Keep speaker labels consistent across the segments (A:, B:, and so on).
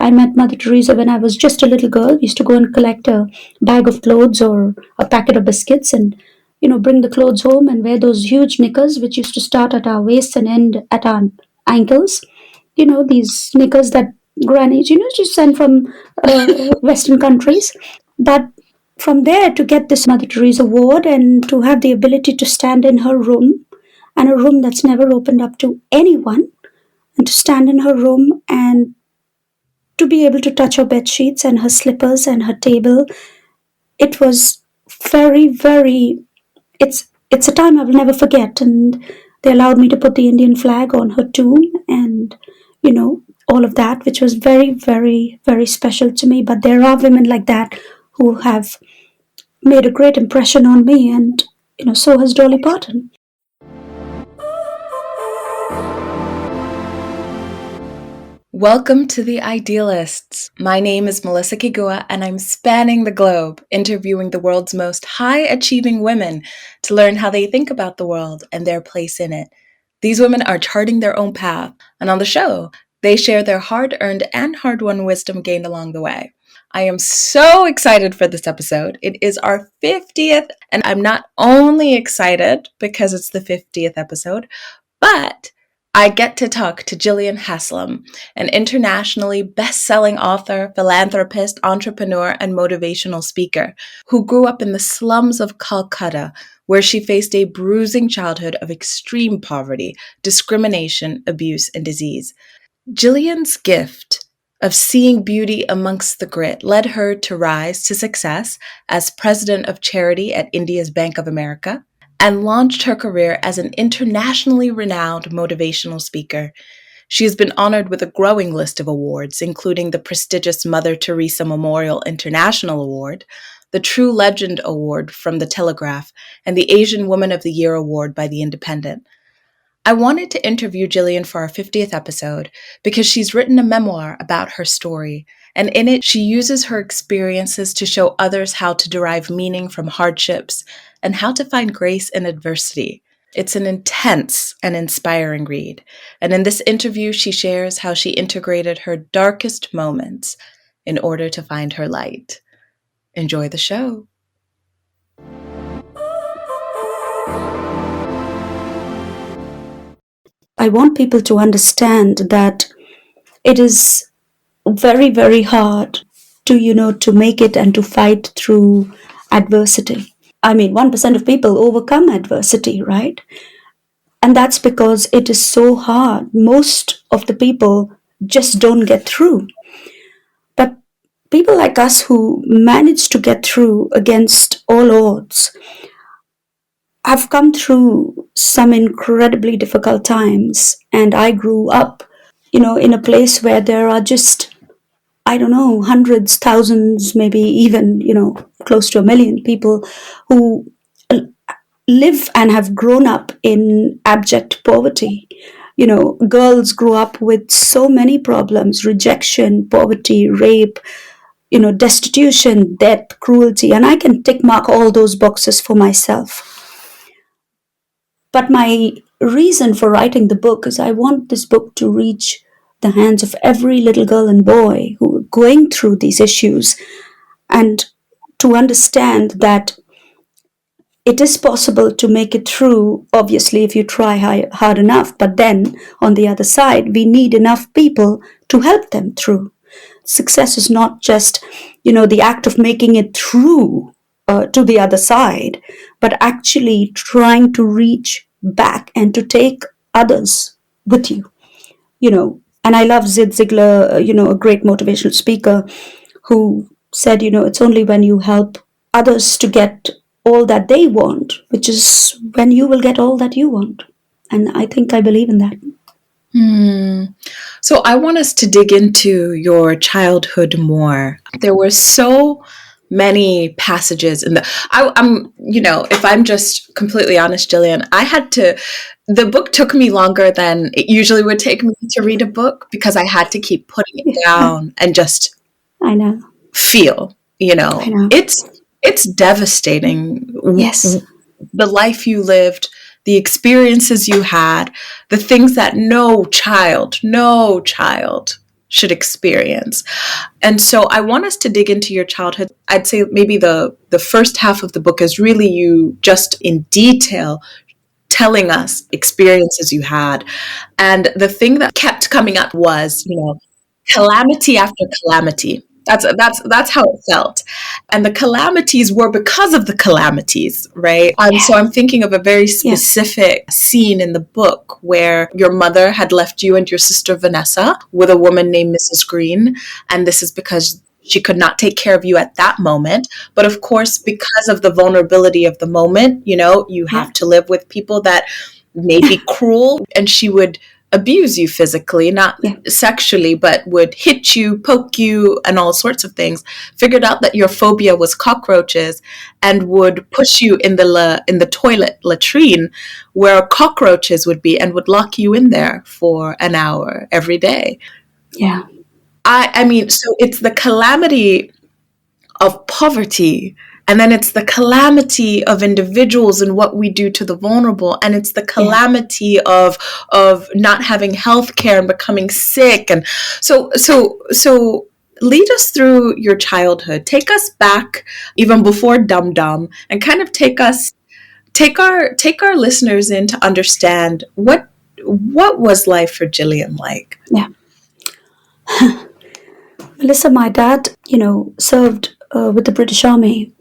A: I met Mother Teresa when I was just a little girl. We used to go and collect a bag of clothes or a packet of biscuits and, bring the clothes home and wear those huge knickers, which used to start at our waists and end at our ankles. These knickers that grannies, just send from Western countries. But from there to get this Mother Teresa award and to have the ability to stand in her room, and a room that's never opened up to anyone, and to stand in her room and to be able to touch her bed sheets and her slippers and her table, it was very, very. It's a time I will never forget. And they allowed me to put the Indian flag on her tomb, and all of that, which was very, very, very special to me. But there are women like that who have made a great impression on me, and so has Dolly Parton.
B: Welcome to the Idealists. My name is Melissa Kigua, and I'm spanning the globe, interviewing the world's most high-achieving women to learn how they think about the world and their place in it. These women are charting their own path, and on the show, they share their hard-earned and hard-won wisdom gained along the way. I am so excited for this episode. It is our 50th, and I'm not only excited because it's the 50th episode, but I get to talk to Jillian Haslam, an internationally best-selling author, philanthropist, entrepreneur, and motivational speaker who grew up in the slums of Calcutta, where she faced a bruising childhood of extreme poverty, discrimination, abuse, and disease. Jillian's gift of seeing beauty amongst the grit led her to rise to success as president of charity at India's Bank of America, and launched her career as an internationally renowned motivational speaker. She has been honored with a growing list of awards, including the prestigious Mother Teresa Memorial International Award, the True Legend Award from The Telegraph, and the Asian Woman of the Year Award by The Independent. I wanted to interview Jillian for our 50th episode because she's written a memoir about her story, and in it she uses her experiences to show others how to derive meaning from hardships and how to find grace in adversity. It's an intense and inspiring read, and in this interview she shares how she integrated her darkest moments in order to find her light. Enjoy the show.
A: I want people to understand that it is very, very hard to make it and to fight through adversity. 1% of people overcome adversity, right? And that's because it is so hard. Most of the people just don't get through. But people like us who manage to get through against all odds, I've come through some incredibly difficult times, and I grew up, in a place where there are just, hundreds, thousands, maybe even, close to 1 million people who live and have grown up in abject poverty. Girls grew up with so many problems: rejection, poverty, rape, destitution, death, cruelty, and I can tick mark all those boxes for myself. But my reason for writing the book is I want this book to reach the hands of every little girl and boy who are going through these issues, and to understand that it is possible to make it through, obviously, if you try hard enough. But then, on the other side, we need enough people to help them through. Success is not just, the act of making it through to the other side, but actually trying to reach back and to take others with you. And I love Zig Ziglar, a great motivational speaker, who said, it's only when you help others to get all that they want, which is when you will get all that you want. And I think I believe in that.
B: So I want us to dig into your childhood more. There were so many passages in I'm if I'm just completely honest, Jillian, the book took me longer than it usually would take me to read a book because I had to keep putting it down and just
A: I know.
B: Feel,
A: I know.
B: It's devastating.
A: Yes.
B: The life you lived, the experiences you had, the things that no child should experience. And so I want us to dig into your childhood. I'd say maybe the first half of the book is really you just in detail telling us experiences you had. And the thing that kept coming up was, calamity after calamity. That's how it felt. And the calamities were because of the calamities, right? So I'm thinking of a very
A: Yeah.
B: specific scene in the book where your mother had left you and your sister Vanessa with a woman named Mrs. Green. And this is because she could not take care of you at that moment. But of course, because of the vulnerability of the moment, you
A: Yeah.
B: have to live with people that may be cruel, and she would abuse you physically, not
A: Yeah.
B: sexually, but would hit you, poke you, and all sorts of things. Figured out that your phobia was cockroaches, and would push you in the toilet latrine where cockroaches would be, and would lock you in there for an hour every day.
A: Yeah.
B: I mean, so it's the calamity of poverty, and then it's the calamity of individuals and what we do to the vulnerable, and it's the
A: Yeah.
B: calamity of not having health care and becoming sick. And so lead us through your childhood. Take us back even before Dum Dum, and kind of take our listeners in to understand what was life for Jillian like.
A: Yeah. Melissa, my dad, served with the British Army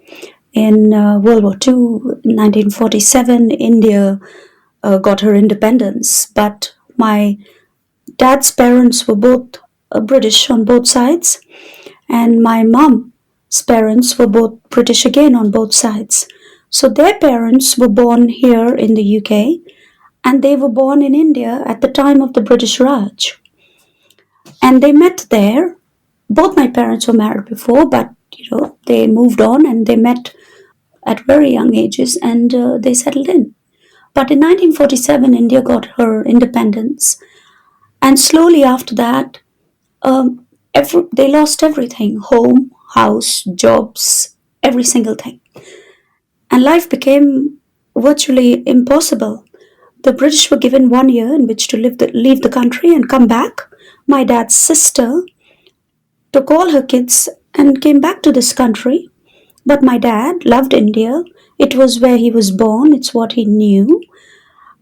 A: in World War II. In 1947, India got her independence. But my dad's parents were both British on both sides, and my mom's parents were both British again on both sides. So their parents were born here in the UK, and they were born in India at the time of the British Raj. And they met there. Both my parents were married before, but they moved on and they met at very young ages, and they settled in. But in 1947, India got her independence, and slowly after that, they lost everything: home, house, jobs, every single thing. And life became virtually impossible. The British were given 1 year in which to leave the country and come back. My dad's sister took all her kids and came back to this country. But my dad loved India. It was where he was born, it's what he knew.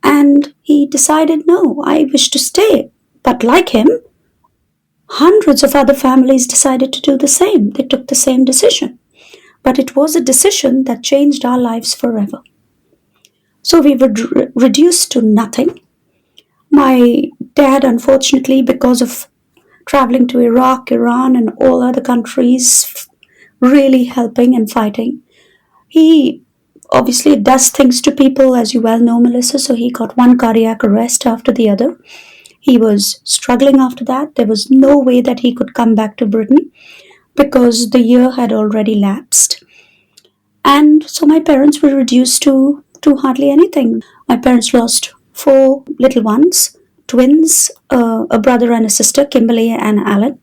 A: And he decided, no, I wish to stay. But like him, hundreds of other families decided to do the same. They took the same decision. But it was a decision that changed our lives forever. So we were reduced to nothing. My dad, unfortunately, because of traveling to Iraq, Iran, and all other countries, really helping and fighting, he obviously does things to people, as you well know, Melissa. So he got one cardiac arrest after the other. He was struggling after that. There was no way that he could come back to Britain because the year had already lapsed. And so my parents were reduced to hardly anything. My parents lost 4 little ones, twins, a brother and a sister, Kimberly and Alan,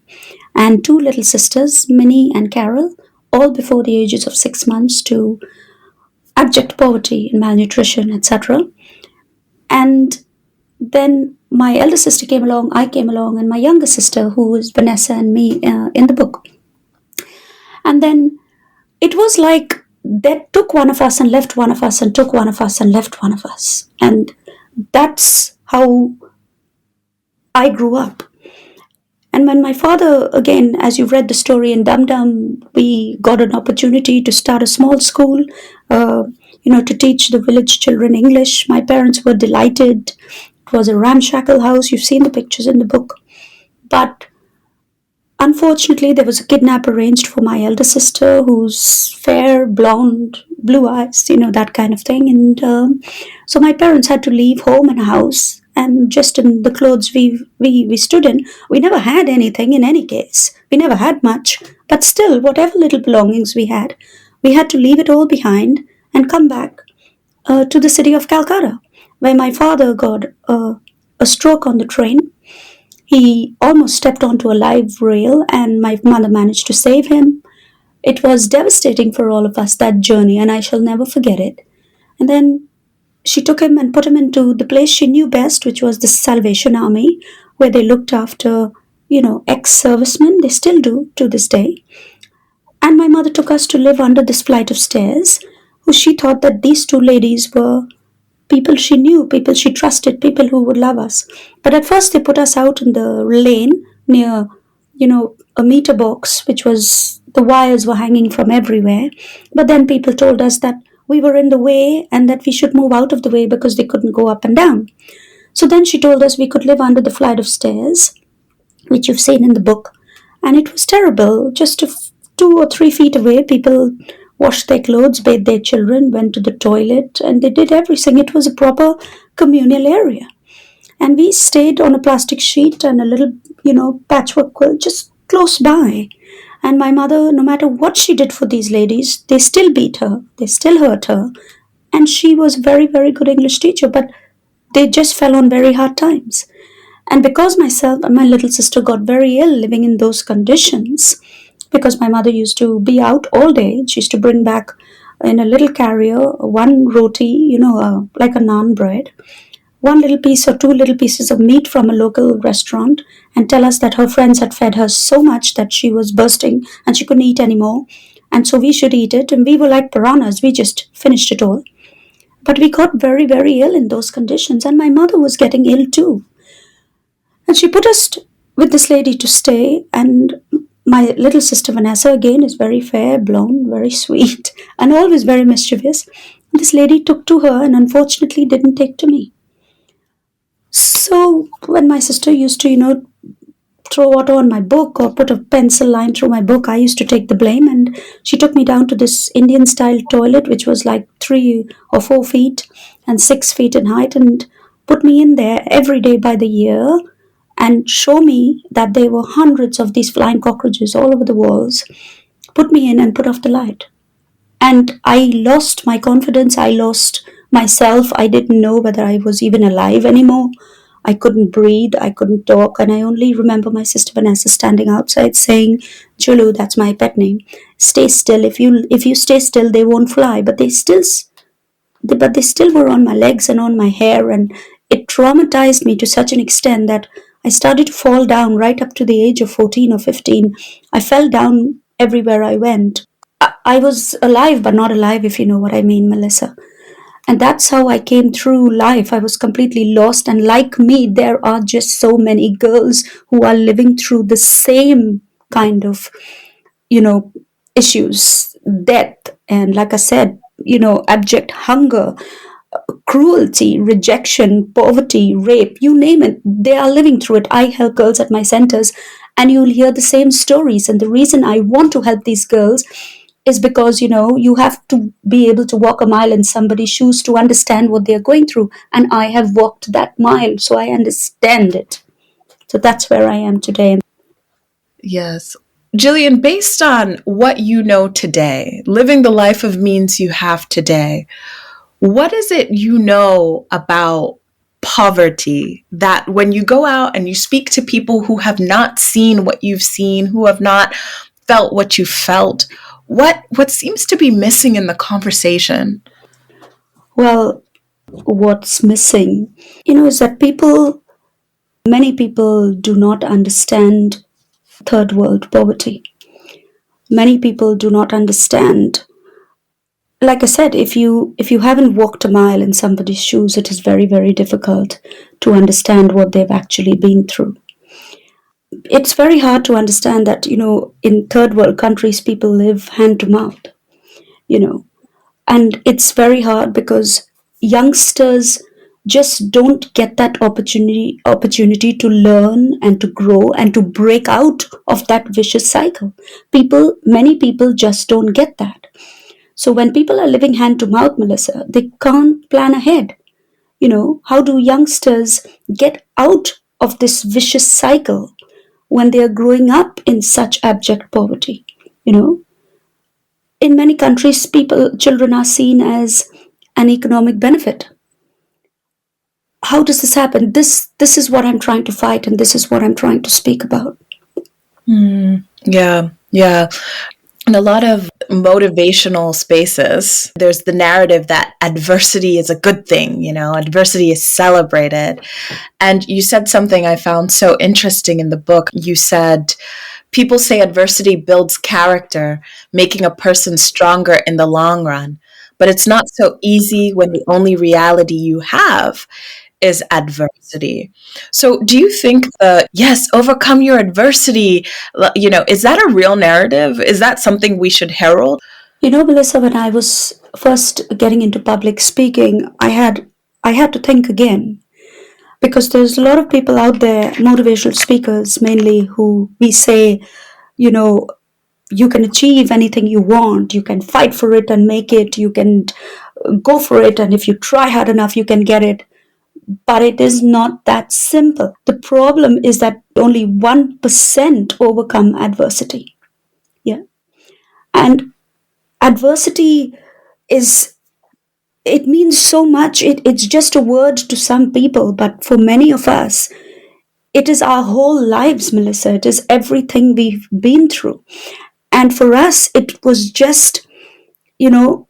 A: and 2 little sisters, Minnie and Carol, all before the ages of 6 months, to abject poverty and malnutrition, etc. And then my elder sister came along, I came along, and my younger sister, who is Vanessa and me in the book. And then it was like they took one of us and left one of us and took one of us and left one of us. And that's how I grew up. And when my father, again, as you've read the story in Dum Dum, we got an opportunity to start a small school, to teach the village children English. My parents were delighted. It was a ramshackle house. You've seen the pictures in the book. But unfortunately, there was a kidnap arranged for my elder sister, who's fair, blonde, blue eyes, that kind of thing. And so my parents had to leave home and house. And just in the clothes we stood in, we never had anything in any case. We never had much. But still, whatever little belongings we had to leave it all behind and come back to the city of Calcutta, where my father got a stroke on the train. He almost stepped onto a live rail, and my mother managed to save him. It was devastating for all of us, that journey, and I shall never forget it. And then she took him and put him into the place she knew best, which was the Salvation Army, where they looked after, ex-servicemen. They still do to this day. And my mother took us to live under this flight of stairs, who she thought that these two ladies were people she knew, people she trusted, people who would love us. But at first, they put us out in the lane near, a meter box, which was the wires were hanging from everywhere. But then people told us that we were in the way and that we should move out of the way because they couldn't go up and down. So then she told us we could live under the flight of stairs, which you've seen in the book. And it was terrible. Just 2 or 3 feet away, people washed their clothes, bathed their children, went to the toilet, and they did everything. It was a proper communal area. And we stayed on a plastic sheet and a little, patchwork quilt just close by. And my mother, no matter what she did for these ladies, they still beat her, they still hurt her. And she was a very, very good English teacher, but they just fell on very hard times. And because myself and my little sister got very ill living in those conditions, because my mother used to be out all day, she used to bring back in a little carrier one roti, like a naan bread, one little piece or two little pieces of meat from a local restaurant, and tell us that her friends had fed her so much that she was bursting and she couldn't eat anymore. And so we should eat it. And we were like piranhas, we just finished it all. But we got very, very ill in those conditions, and my mother was getting ill too. And she put us with this lady to stay, and my little sister Vanessa again is very fair, blonde, very sweet, and always very mischievous. This lady took to her and unfortunately didn't take to me. So when my sister used to, throw water on my book or put a pencil line through my book, I used to take the blame. And she took me down to this Indian style toilet, which was like 3 or 4 feet and 6 feet in height, and put me in there every day by the year and show me that there were hundreds of these flying cockroaches all over the walls, put me in and put off the light. And I lost my confidence, I lost myself. I didn't know whether I was even alive anymore. I couldn't breathe, I couldn't talk, and I only remember my sister Vanessa standing outside saying, "Julu, that's my pet name. Stay still. If you stay still, they won't fly." But they still were on my legs and on my hair, and it traumatized me to such an extent that I started to fall down right up to the age of 14 or 15. I fell down everywhere I went. I was alive, but not alive, if you know what I mean, Melissa. And that's how I came through life. I was completely lost. And like me, there are just so many girls who are living through the same kind of, you know, issues, death, and like I said, abject hunger, cruelty, rejection, poverty, rape, you name it. They are living through it. I help girls at my centers, and you'll hear the same stories. And the reason I want to help these girls is because, you have to be able to walk a mile in somebody's shoes to understand what they're going through. And I have walked that mile, so I understand it. So that's where I am today.
B: Yes. Jillian, based on what you know today, living the life of means you have today, what is it you know about poverty that when you go out and you speak to people who have not seen what you've seen, who have not felt what you felt, what seems to be missing in the conversation?
A: Well, what's missing, is that many people do not understand third world poverty. Many people do not understand. Like I said, if you haven't walked a mile in somebody's shoes, it is very, very difficult to understand what they've actually been through. It's very hard to understand that, in third world countries, people live hand to mouth, you know, and it's very hard because youngsters just don't get that opportunity to learn and to grow and to break out of that vicious cycle. Many people just don't get that. So when people are living hand to mouth, Melissa, they can't plan ahead. How do youngsters get out of this vicious cycle when they are growing up in such abject poverty? You know, in many countries, children are seen as an economic benefit. How does this happen? This is what I'm trying to fight, and this is what I'm trying to speak about.
B: Yeah, yeah. In a lot of motivational spaces, there's the narrative that adversity is a good thing, adversity is celebrated. And you said something I found so interesting in the book. You said, people say adversity builds character, making a person stronger in the long run. But it's not so easy when the only reality you have is adversity. So, do you think that, yes, overcome your adversity, is that a real narrative? Is that something we should herald?
A: Melissa, when I was first getting into public speaking, I had to think again, because there's a lot of people out there, motivational speakers mainly, who we say, you know, you can achieve anything you want, you can fight for it and make it, you can go for it, and if you try hard enough, you can get it. But it is not that simple. The problem is that only 1% overcome adversity. Yeah. And adversity is, it means so much. It's just a word to some people, but for many of us, it is our whole lives, Melissa. It is everything we've been through. And for us, it was just, you know,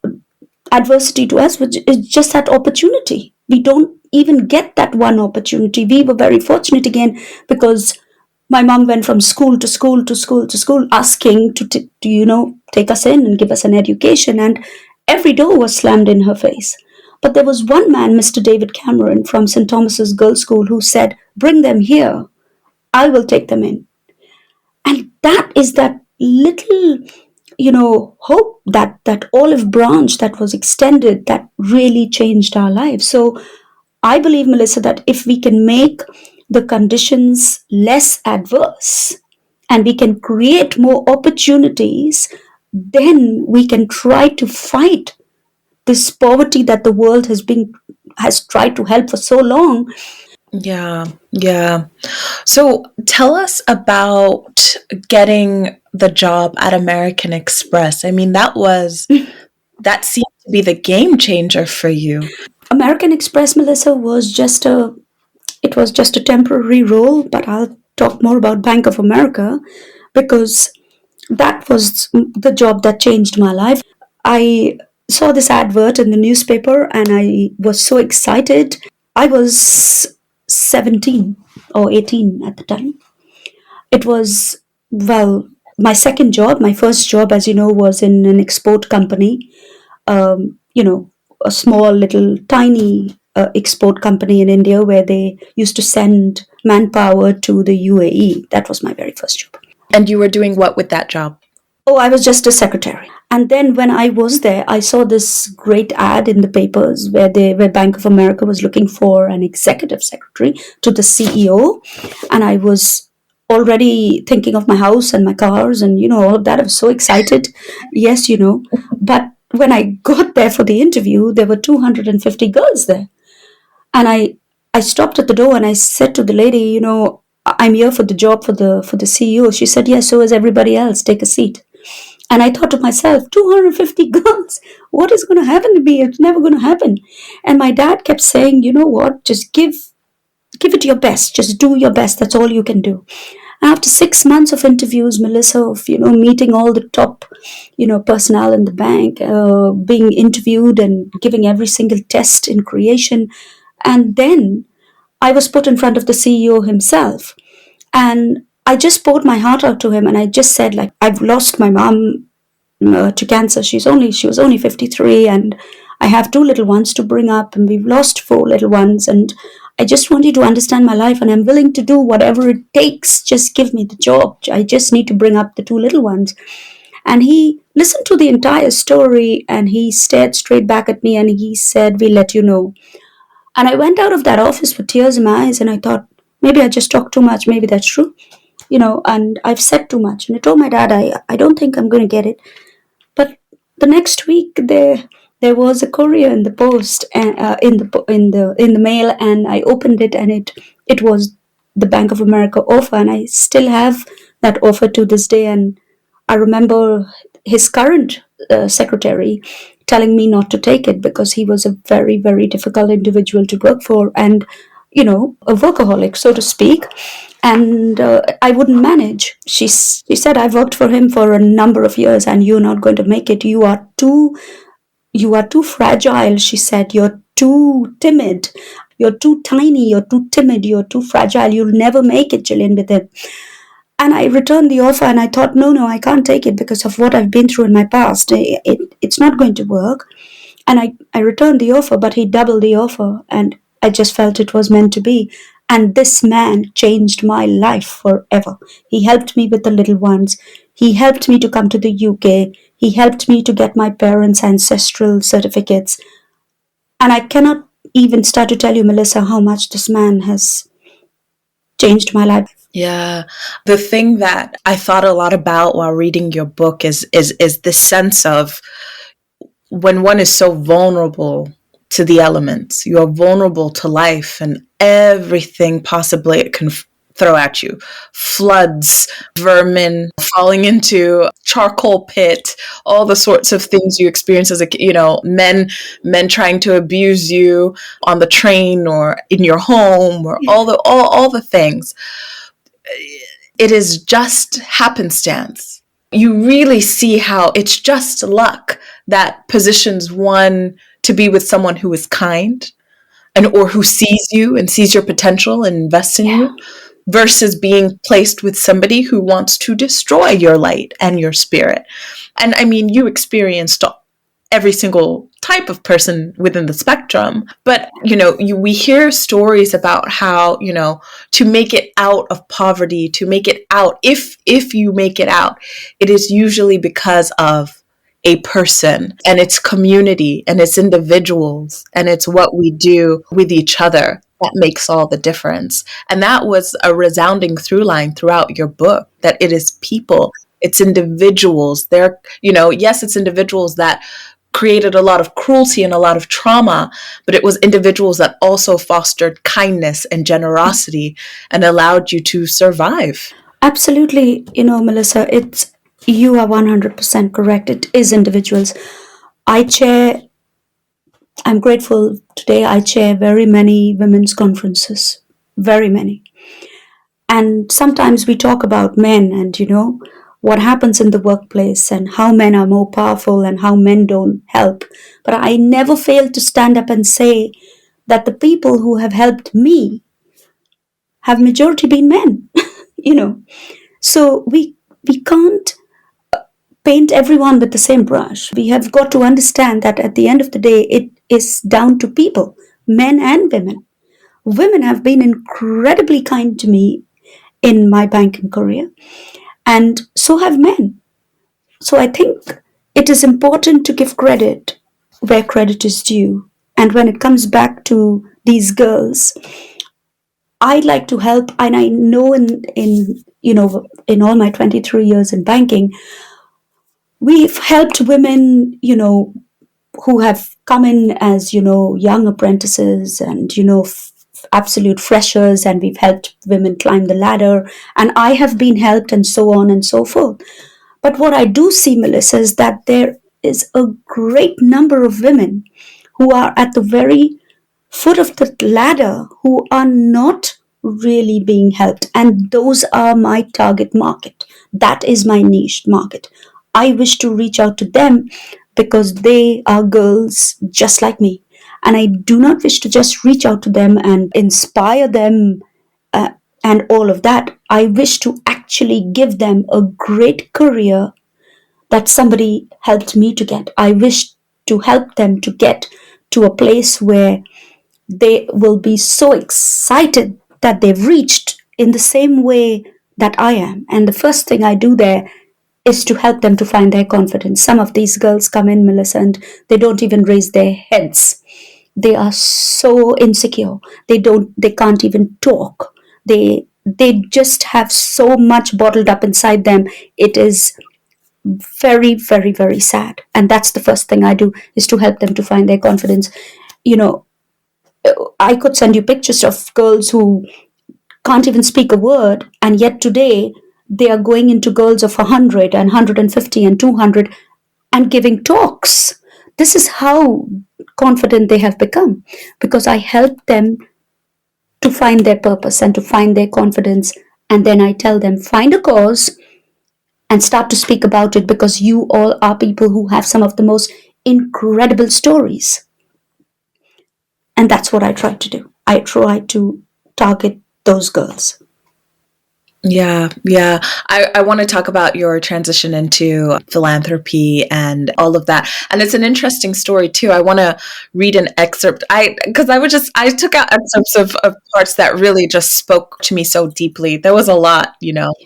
A: adversity to us, which is just that opportunity. We don't even get that one opportunity. We were very fortunate again, because my mom went from school to school to school to school, asking to take us in and give us an education, and every door was slammed in her face. But there was one man, Mr. David Cameron from St. Thomas's Girls' School, who said, "Bring them here. I will take them in." And that is that little, hope, that olive branch that was extended, that really changed our lives. So I believe, Melissa, that if we can make the conditions less adverse and we can create more opportunities, then we can try to fight this poverty that the world has tried to help for so long.
B: Yeah, yeah. So tell us about getting the job at American Express. I mean, that seemed to be the game changer for you.
A: American Express, Melissa, was just a temporary role, but I'll talk more about Bank of America, because that was the job that changed my life. I saw this advert in the newspaper and I was so excited. I was 17 or 18 at the time. It was, well, my second job. My first job, as you know, was in an export company, a small, little, tiny export company in India, where they used to send manpower to the UAE. That was my very first job.
B: And you were doing what with that job?
A: Oh, I was just a secretary. And then when I was there, I saw this great ad in the papers where Bank of America was looking for an executive secretary to the CEO. And I was already thinking of my house and my cars and, all of that. I was so excited. Yes, But when I got there for the interview, there were 250 girls there. And I stopped at the door and I said to the lady, "I'm here for the job for the CEO." She said, "Yes, so is everybody else. Take a seat." And I thought to myself, 250 girls, what is going to happen to me? It's never going to happen. And my dad kept saying, "You know what? Just give it your best. Just do your best. That's all you can do." And after 6 months of interviews, Melissa, of meeting all the top personnel in the bank, being interviewed and giving every single test in creation, and then I was put in front of the CEO himself. And I just poured my heart out to him, and I just said, like, "I've lost my mom to cancer. She was only 53, and I have two little ones to bring up, and we've lost four little ones, and I just want you to understand my life, and I'm willing to do whatever it takes. Just give me the job. I just need to bring up the two little ones." And he listened to the entire story, and he stared straight back at me, and he said, "We'll let you know." And I went out of that office with tears in my eyes, and I thought, maybe I just talked too much. Maybe that's true, and I've said too much. And I told my dad, I don't think I'm going to get it. But the next week, there was a courier in the post, in the mail, and I opened it, and it was the Bank of America offer, and I still have that offer to this day. And I remember his current secretary telling me not to take it because he was a very, very difficult individual to work for. And a workaholic, so to speak, and I wouldn't manage. She said, "I worked for him for a number of years, and you're not going to make it. You are too fragile." She said, "You're too timid. You're too tiny. You're too timid. You're too fragile. You'll never make it, Jillian, with him." And I returned the offer, and I thought, no, I can't take it because of what I've been through in my past. It's not going to work. And I returned the offer, but he doubled the offer, and I just felt it was meant to be. And this man changed my life forever. He helped me with the little ones. He helped me to come to the UK. He helped me to get my parents' ancestral certificates. And I cannot even start to tell you, Melissa, how much this man has changed my life.
B: Yeah. The thing that I thought a lot about while reading your book is this sense of when one is so vulnerable to the elements, you're vulnerable to life and everything possibly it can throw at you. Floods, vermin, falling into charcoal pit, all the sorts of things you experience as a, men trying to abuse you on the train or in your home, or all the things. It is just happenstance. You really see how it's just luck that positions one to be with someone who is kind and or who sees you and sees your potential and invests in you, versus being placed with somebody who wants to destroy your light and your spirit. And I mean, you experienced every single type of person within the spectrum. But, we hear stories about how, to make it out of poverty, to make it out, if you make it out, it is usually because of a person and its community and its individuals and it's what we do with each other that makes all the difference. And that was a resounding through line throughout your book, that it is people, it's individuals. They're, yes, it's individuals that created a lot of cruelty and a lot of trauma, but it was individuals that also fostered kindness and generosity and allowed you to survive.
A: Absolutely, Melissa, you are 100% correct. It is individuals. I chair, I'm grateful today, I chair very many women's conferences, very many. And sometimes we talk about men and, what happens in the workplace and how men are more powerful and how men don't help. But I never fail to stand up and say that the people who have helped me have majority been men, you know. So we can't paint everyone with the same brush. We have got to understand that at the end of the day, it is down to people, men and women. Women have been incredibly kind to me in my banking career, and so have men. So I think it is important to give credit where credit is due. And when it comes back to these girls, I like to help, and I know in all my 23 years in banking, we've helped women, who have come in as, young apprentices and, absolute freshers, and we've helped women climb the ladder, and I have been helped, and so on and so forth. But what I do see, Melissa, is that there is a great number of women who are at the very foot of the ladder who are not really being helped. And those are my target market. That is my niche market. I wish to reach out to them because they are girls just like me. And I do not wish to just reach out to them and inspire them and all of that. I wish to actually give them a great career that somebody helped me to get. I wish to help them to get to a place where they will be so excited that they've reached in the same way that I am. And the first thing I do there is to help them to find their confidence. Some of these girls come in, Melissa, and they don't even raise their heads. They are so insecure. They can't even talk. They just have so much bottled up inside them. It is very, very, very sad. And that's the first thing I do, is to help them to find their confidence. You know, I could send you pictures of girls who can't even speak a word, and yet today they are going into girls of 100 and 150 and 200 and giving talks. This is how confident they have become, because I helped them to find their purpose and to find their confidence. And then I tell them, find a cause and start to speak about it, because you all are people who have some of the most incredible stories. And that's what I try to do. I try to target those girls.
B: Yeah, yeah. I want to talk about your transition into philanthropy and all of that. And it's an interesting story too. I want to read an excerpt. Because I took out excerpts of parts that really just spoke to me so deeply. There was a lot,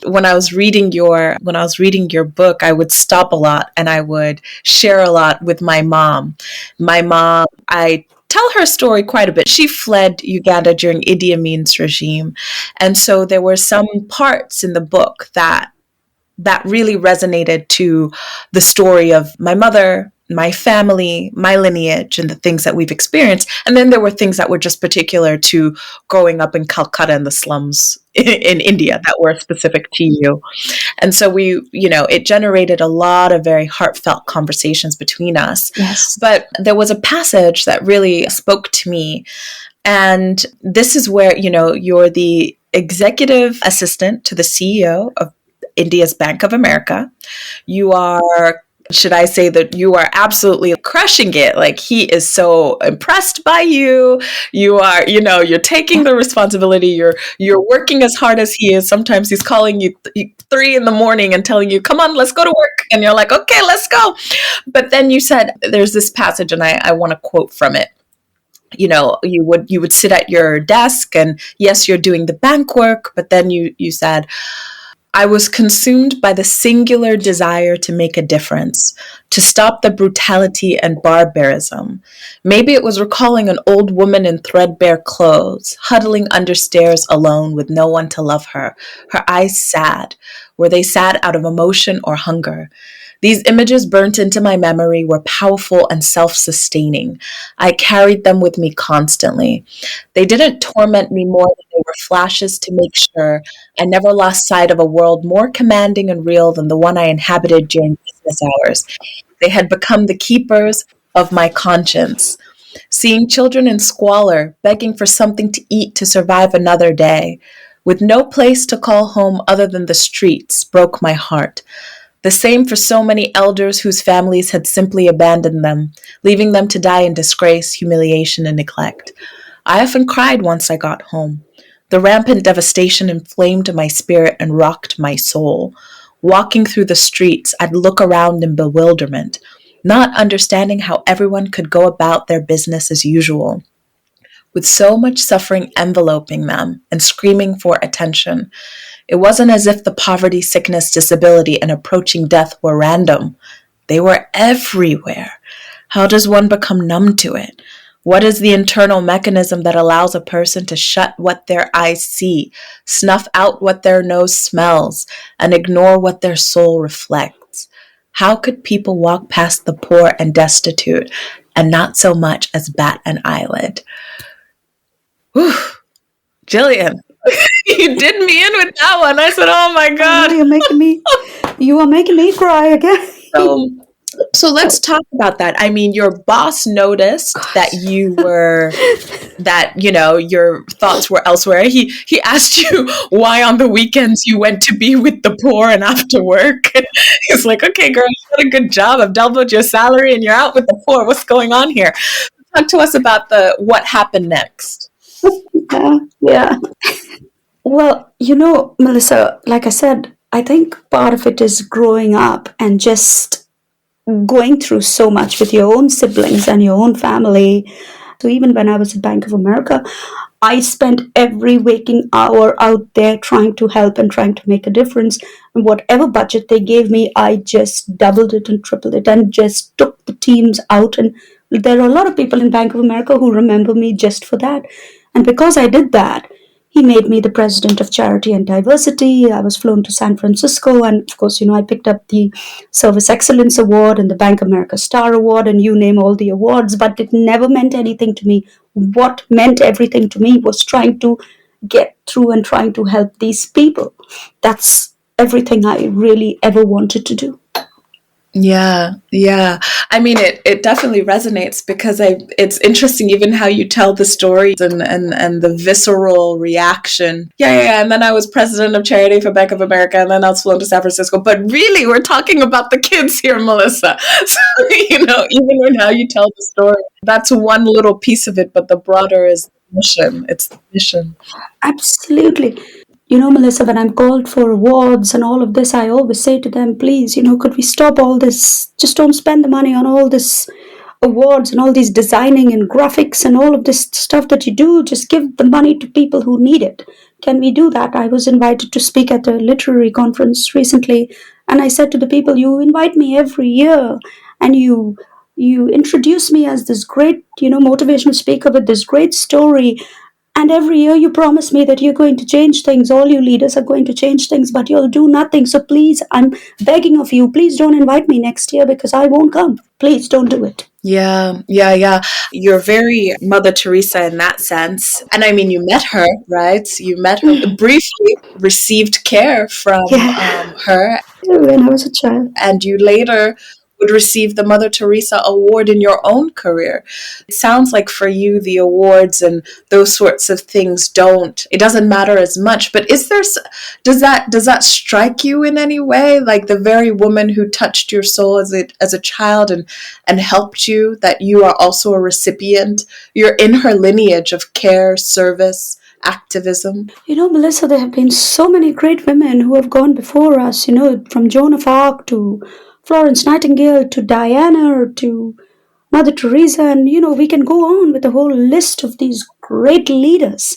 B: When I was reading your book, I would stop a lot and I would share a lot with my mom. I tell her story quite a bit. She fled Uganda during Idi Amin's regime. And so there were some parts in the book that really resonated to the story of my mother, my family, my lineage, and the things that we've experienced. And then there were things that were just particular to growing up in Calcutta and the slums in India that were specific to you. And so it generated a lot of very heartfelt conversations between us.
A: Yes.
B: But there was a passage that really spoke to me. And this is where, you're the executive assistant to the CEO of India's Bank of America. You are, should I say that you are absolutely crushing it? Like, he is so impressed by you. You are, you're taking the responsibility. You're working as hard as he is. Sometimes he's calling you 3 a.m. and telling you, come on, let's go to work. And you're like, okay, let's go. But then you said, there's this passage, and I want to quote from it. You would sit at your desk, and yes, you're doing the bank work, but then you said, I was consumed by the singular desire to make a difference, to stop the brutality and barbarism. Maybe it was recalling an old woman in threadbare clothes, huddling under stairs alone with no one to love her, her eyes sad. Were they sad out of emotion or hunger? These images burnt into my memory were powerful and self-sustaining. I carried them with me constantly. They didn't torment me more than they were flashes to make sure I never lost sight of a world more commanding and real than the one I inhabited during business hours. They had become the keepers of my conscience. Seeing children in squalor, begging for something to eat to survive another day, with no place to call home other than the streets, broke my heart. The same for so many elders whose families had simply abandoned them, leaving them to die in disgrace, humiliation, and neglect. I often cried once I got home. The rampant devastation inflamed my spirit and rocked my soul. Walking through the streets, I'd look around in bewilderment, not understanding how everyone could go about their business as usual, with so much suffering enveloping them and screaming for attention. It wasn't as if the poverty, sickness, disability, and approaching death were random. They were everywhere. How does one become numb to it? What is the internal mechanism that allows a person to shut what their eyes see, snuff out what their nose smells, and ignore what their soul reflects? How could people walk past the poor and destitute and not so much as bat an eyelid? Whew. Jillian, you did me in with that one. I said, oh my God.
A: You are making me cry again.
B: So let's talk about that. I mean, your boss noticed that your thoughts were elsewhere. He asked you why on the weekends you went to be with the poor and after work. He's like, okay, girl, you did a good job. I've doubled your salary and you're out with the poor. What's going on here? Talk to us about what happened next.
A: Yeah. Well, Melissa, like I said, I think part of it is growing up and just going through so much with your own siblings and your own family. So even when I was at Bank of America, I spent every waking hour out there trying to help and trying to make a difference. And whatever budget they gave me, I just doubled it and tripled it and just took the teams out. And there are a lot of people in Bank of America who remember me just for that. And because I did that, he made me the president of Charity and Diversity. I was flown to San Francisco, and of course, I picked up the Service Excellence Award and the Bank of America Star Award, and you name all the awards, but it never meant anything to me. What meant everything to me was trying to get through and trying to help these people. That's everything I really ever wanted to do.
B: Yeah, yeah. I mean, it definitely resonates because it's interesting even how you tell the story and the visceral reaction. Yeah, yeah, yeah. And then I was president of charity for Bank of America, and then I was flown to San Francisco. But really, we're talking about the kids here, Melissa. So, even when how you tell the story, that's one little piece of it, but the broader is the mission. It's the mission.
A: Absolutely. Melissa, when I'm called for awards and all of this, I always say to them, please, could we stop all this? Just don't spend the money on all this awards and all these designing and graphics and all of this stuff that you do. Just give the money to people who need it. Can we do that? I was invited to speak at a literary conference recently, and I said to the people, you invite me every year and you introduce me as this great, motivational speaker with this great story, and every year you promise me that you're going to change things. All you leaders are going to change things, but you'll do nothing. So please, I'm begging of you, please don't invite me next year because I won't come. Please don't do it.
B: Yeah, yeah, yeah. You're very Mother Teresa in that sense. And I mean, you met her, right? You met her briefly, received care from
A: Yeah,
B: her,
A: when I was a child.
B: and you later would receive the Mother Teresa Award in your own career. It sounds like for you, the awards and those sorts of things it doesn't matter as much. But does that strike you in any way? Like the very woman who touched your soul as a child and helped you, that you are also a recipient? You're in her lineage of care, service, activism.
A: Melissa, there have been so many great women who have gone before us, from Joan of Arc to Florence Nightingale to Diana to Mother Teresa, and we can go on with a whole list of these great leaders.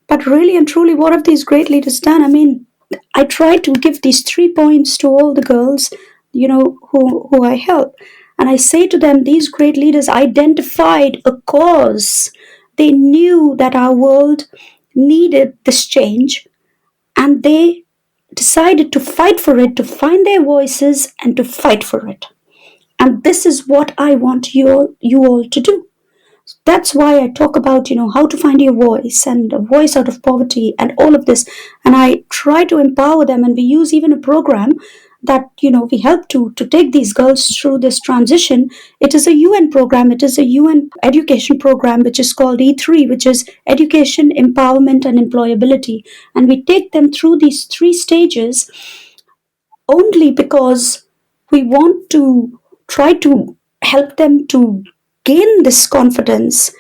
A: But really and truly, what have these great leaders done? I mean, I try to give these 3 points to all the girls, who I help. And I say to them, these great leaders identified a cause. They knew that our world needed this change, and they decided to fight for it, to find their voices and to fight for it. And this is what I want you all to do. That's why I talk about, how to find your voice and a voice out of poverty and all of this. And I try to empower them, and we use even a program that, we help to take these girls through this transition. It is a UN program. It is a UN education program, which is called E3, which is Education, Empowerment and Employability. And we take them through these 3 stages only because we want to try to help them to gain this confidence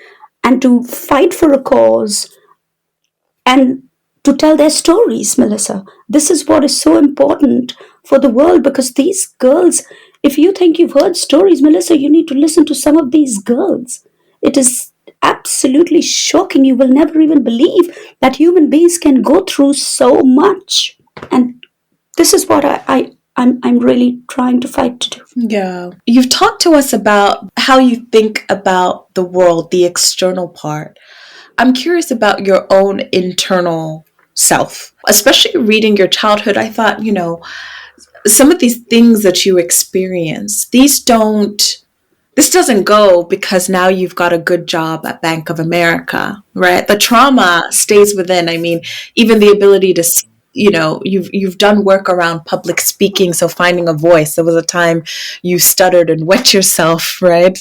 A: and to fight for a cause and to tell their stories, Melissa. This is what is so important for the world, because these girls, if you think you've heard stories, Melissa, you need to listen to some of these girls. It is absolutely shocking. You will never even believe that human beings can go through so much. And this is what I'm really trying to fight to do.
B: Yeah. You've talked to us about how you think about the world, the external part. I'm curious about your own internal self, especially reading your childhood. I thought, some of these things that you experience, this doesn't go because now you've got a good job at Bank of America, right? The trauma stays within. I mean, even the ability to, you've done work around public speaking, so finding a voice. There was a time you stuttered and wet yourself, right?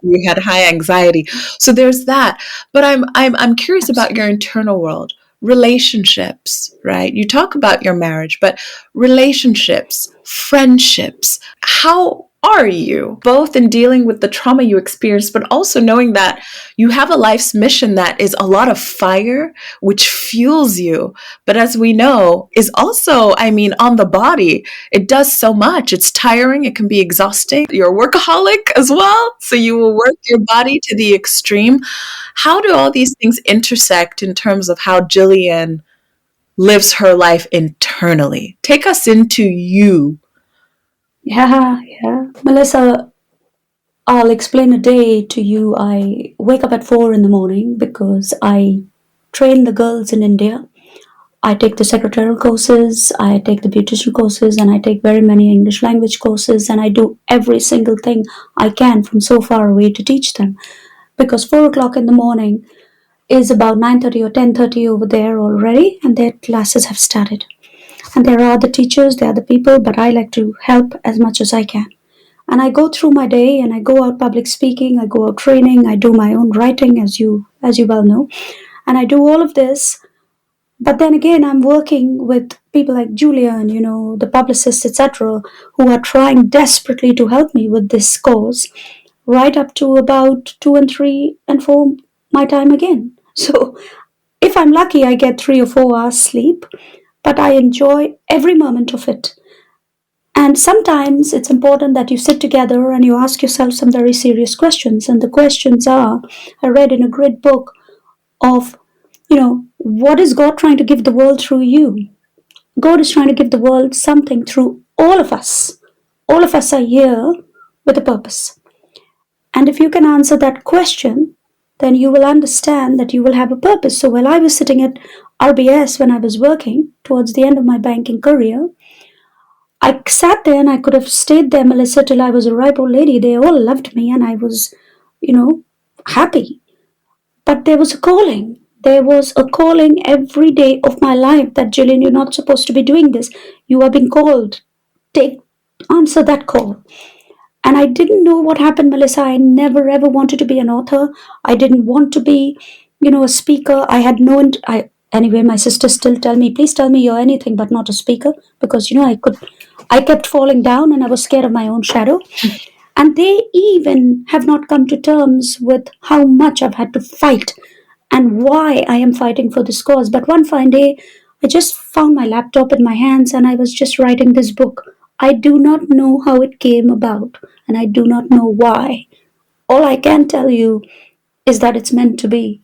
B: You had high anxiety, so there's that. But I'm curious about your internal world, relationships, right? You talk about your marriage, but relationships, friendships. How are you both in dealing with the trauma you experienced, but also knowing that you have a life's mission that is a lot of fire, which fuels you, but as we know, is also, I mean, on the body. It does so much. It's tiring. It can be exhausting. You're a workaholic as well, so you will work your body to the extreme. How do all these things intersect in terms of how Jillian lives her life internally? Take us into you.
A: Yeah, yeah. Melissa, I'll explain a day to you. I wake up at 4 in the morning because I train the girls in India. I take the secretarial courses, I take the beautician courses, and I take very many English language courses, and I do every single thing I can from so far away to teach them. Because 4 o'clock in the morning is about 9:30 or 10:30 over there already, and their classes have started. And there are other teachers, there are other people, but I like to help as much as I can. And I go through my day and I go out public speaking, I go out training, I do my own writing, as you well know. And I do all of this. But then again, I'm working with people like Julian, the publicists, etc., who are trying desperately to help me with this cause, right up to about 2 and 3 and 4 my time again. So if I'm lucky, I get 3 or 4 hours sleep, but I enjoy every moment of it. And sometimes it's important that you sit together and you ask yourself some very serious questions. And the questions are, I read in a great book of, what is God trying to give the world through you? God is trying to give the world something through all of us. All of us are here with a purpose. And if you can answer that question, then you will understand that you will have a purpose. So while I was sitting at RBS when I was working towards the end of my banking career, I sat there and I could have stayed there, Melissa, till I was a ripe old lady. They all loved me and I was, happy. But there was a calling. There was a calling every day of my life that, Jillian, you're not supposed to be doing this. You are being called. Answer that call. And I didn't know what happened, Melissa. I never ever wanted to be an author. I didn't want to be, a speaker. I had no, anyway, my sisters still tell me, please tell me you're anything but not a speaker, because, I kept falling down and I was scared of my own shadow. And they even have not come to terms with how much I've had to fight and why I am fighting for this cause. But one fine day, I just found my laptop in my hands and I was just writing this book. I do not know how it came about and I do not know why. All I can tell you is that it's meant to be.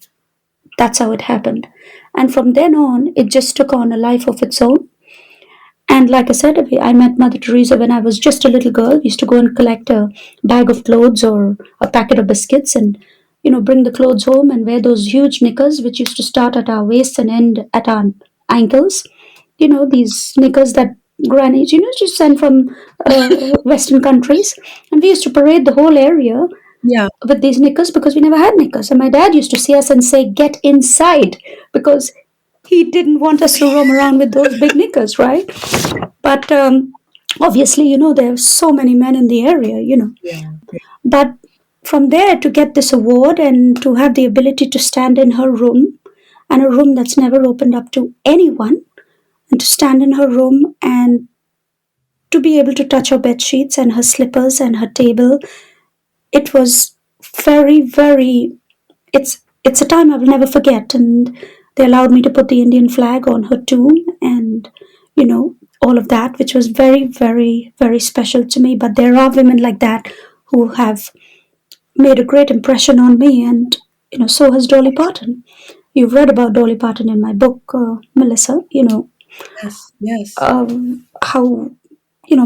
A: That's how it happened. And from then on, it just took on a life of its own. And like I said, I met Mother Teresa when I was just a little girl. Used to go and collect a bag of clothes or a packet of biscuits and, bring the clothes home and wear those huge knickers, which used to start at our waists and end at our ankles. These knickers that grannies, just sent from Western countries. And we used to parade the whole area
B: Yeah.
A: with these knickers because we never had knickers. And my dad used to see us and say, "Get inside," because he didn't want us to roam around with those big knickers, right? But obviously, there are so many men in the area.
B: Yeah.
A: But from there to get this award and to have the ability to stand in her room, and a room that's never opened up to anyone, and to stand in her room and to be able to touch her bed sheets and her slippers and her table, it was very, very. It's a time I will never forget. And they allowed me to put the Indian flag on her tomb, and all of that, which was very, very, very special to me. But there are women like that who have made a great impression on me, and so has Dolly Parton. You've read about Dolly Parton in my book, Melissa.
B: Yes. Yes.
A: How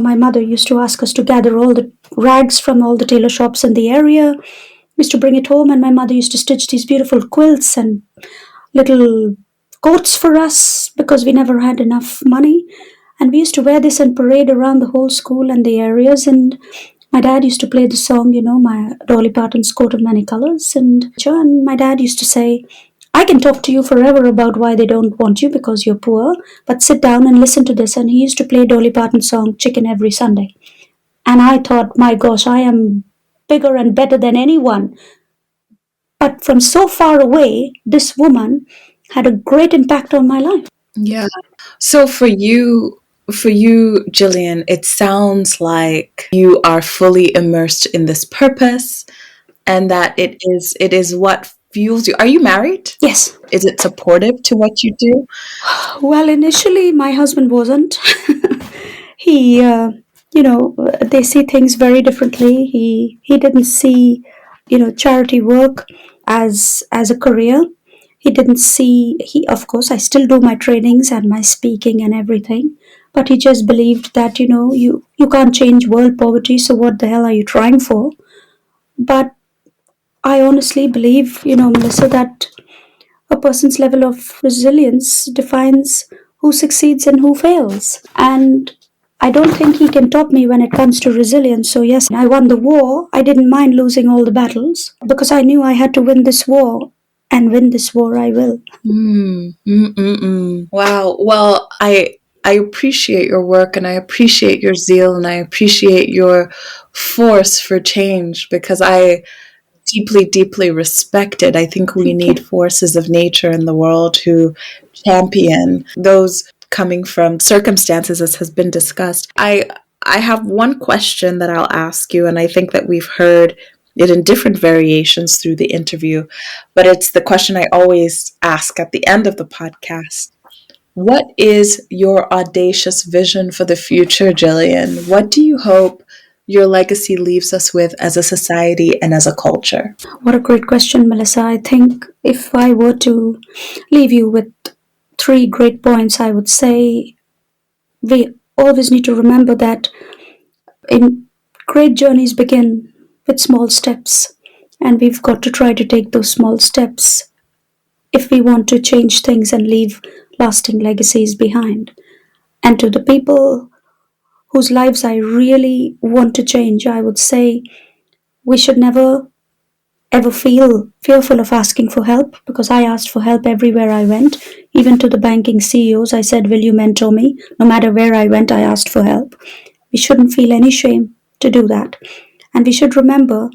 A: my mother used to ask us to gather all the rags from all the tailor shops in the area. We used to bring it home, and my mother used to stitch these beautiful quilts and little coats for us because we never had enough money. And we used to wear this and parade around the whole school and the areas. And my dad used to play the song, my Dolly Parton's Coat of Many Colors. And my dad used to say, "I can talk to you forever about why they don't want you because you're poor, but sit down and listen to this." And he used to play Dolly Parton's song, Chicken, every Sunday. And I thought, my gosh, I am bigger and better than anyone. But from so far away, this woman had a great impact on my life.
B: Yeah. So for you, Jillian, it sounds like you are fully immersed in this purpose and that it is what fuels you. Are you married?
A: Yes.
B: Is it supportive to what you do?
A: Well, initially, my husband wasn't. He, they see things very differently. He didn't see, charity work as a career. He didn't see. He, of course, I still do my trainings and my speaking and everything, but he just believed that you can't change world poverty. So what the hell are you trying for? But I honestly believe, Melissa, that a person's level of resilience defines who succeeds and who fails. And I don't think he can top me when it comes to resilience. So, yes, I won the war. I didn't mind losing all the battles because I knew I had to win this war, and win this war I will.
B: Wow. Well, I appreciate your work and I appreciate your zeal and I appreciate your force for change because I deeply, deeply respect it. I think we
A: Thank
B: need
A: you.
B: forces of nature in the world who champion those coming from circumstances, as has been discussed. I have one question that I'll ask you, and I think that we've heard it in different variations through the interview, but it's the question I always ask at the end of the podcast. What is your audacious vision for the future, Jillian? What do you hope your legacy leaves us with as a society and as a culture?
A: What a great question, Melissa. I think if I were to leave you with three great points, I would say we always need to remember that in great journeys begin with small steps, and we've got to try to take those small steps if we want to change things and leave lasting legacies behind. And to the people whose lives I really want to change, I would say we should never ever feel fearful of asking for help, because I asked for help everywhere I went. Even to the banking CEOs, I said, will you mentor me? No matter where I went, I asked for help. We shouldn't feel any shame to do that. And we should remember,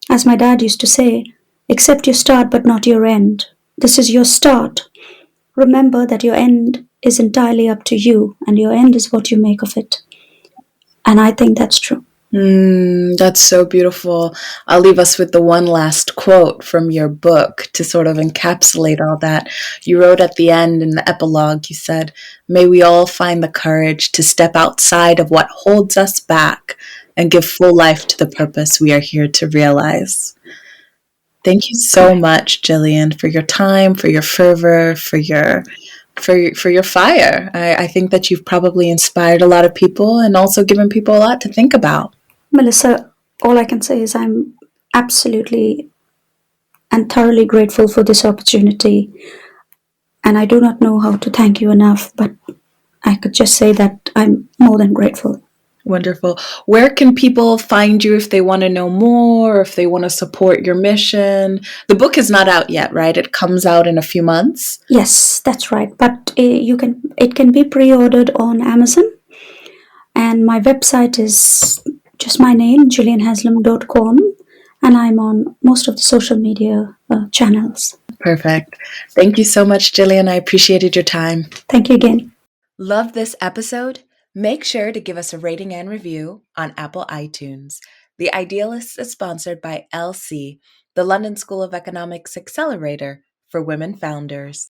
A: as my dad used to say, accept your start but not your end. This is your start. Remember that your end is entirely up to you, and your end is what you make of it. And I think that's true.
B: That's so beautiful. I'll leave us with the one last quote from your book to sort of encapsulate all that. You wrote at the end in the epilogue, you said, may we all find the courage to step outside of what holds us back and give full life to the purpose we are here to realize. Thank you so
A: Correct.
B: much, Jillian, for your time, for your fervor, for your fire. I think that you've probably inspired a lot of people and also given people a lot to think about.
A: Melissa, all I can say is I'm absolutely and thoroughly grateful for this opportunity. And I do not know how to thank you enough, but I could just say that I'm more than grateful.
B: Wonderful. Where can people find you if they want to know more, or if they want to support your mission? The book is not out yet, right? It comes out in a few months.
A: Yes, that's right. But it can be pre-ordered on Amazon, and my website is just my name, jillianhaslam.com, and I'm on most of the social media channels.
B: Perfect. Thank you so much, Jillian. I appreciated your time.
A: Thank you again.
B: Love this episode? Make sure to give us a rating and review on Apple iTunes. The Idealists is sponsored by LC, the London School of Economics Accelerator for Women Founders.